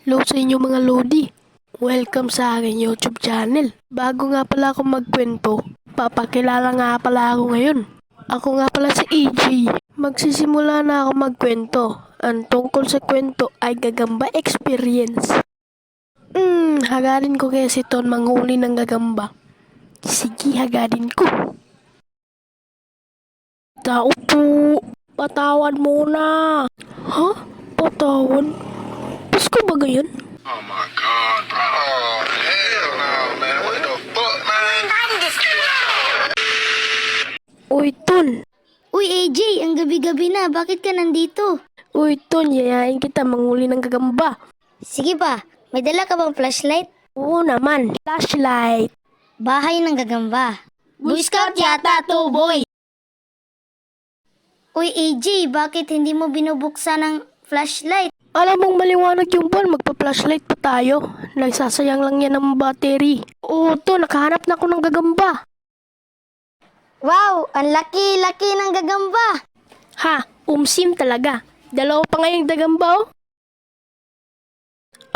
Hello sa inyo mga Lodi. Welcome sa aking YouTube channel. Bago nga pala ako magkwento, papakilala nga pala ako ngayon. Ako nga pala si EJ. Magsisimula na ako magkwento. Ang tungkol sa kwento ay gagamba experience. Hagarin ko kaya si Ton manghuli ng gagamba. Sige, hagarin ko. Tao po, patawan muna. Ha? Patawan? Pasko ba gayon? Oh my god, bro. Oh, hell no, man. What the fuck, man? Uy, Ton. Uy, AJ, ang gabi-gabi na. Bakit ka nandito? Uy, Ton, yayain kita manghuli ng gagamba. Sige pa, may dala ka bang flashlight? Oo naman, flashlight. Bahay ng gagamba. Boy Scout yata to, boy! Uy, AJ, bakit hindi mo binubuksan ng flashlight? Alam mong maliwanag yung buwan, magpa-flashlight pa tayo. Nagsasayang lang yan ng battery. Oo, to, nakahanap na ako ng gagamba. Wow, ang laki-laki ng gagamba! Ha, umsim talaga. Dalawa pa ngayong gagamba, oh.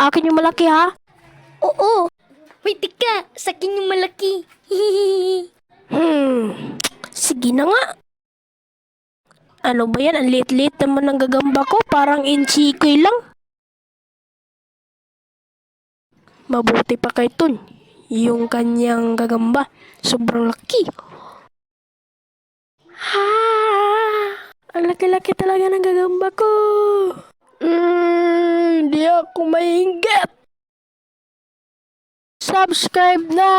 Akin yung malaki, ha? Oo! Wait, tika! Sakin yung malaki! Sige na nga. Ano ba yan? Ang liit-liit naman ng gagamba ko. Parang inchikoy lang. Mabuti pa kay Ton. Yung kanyang gagamba. Sobrang laki. Ha! Ang laki-laki talaga ng gagamba ko. Hindi ako mainggit. Subscribe na!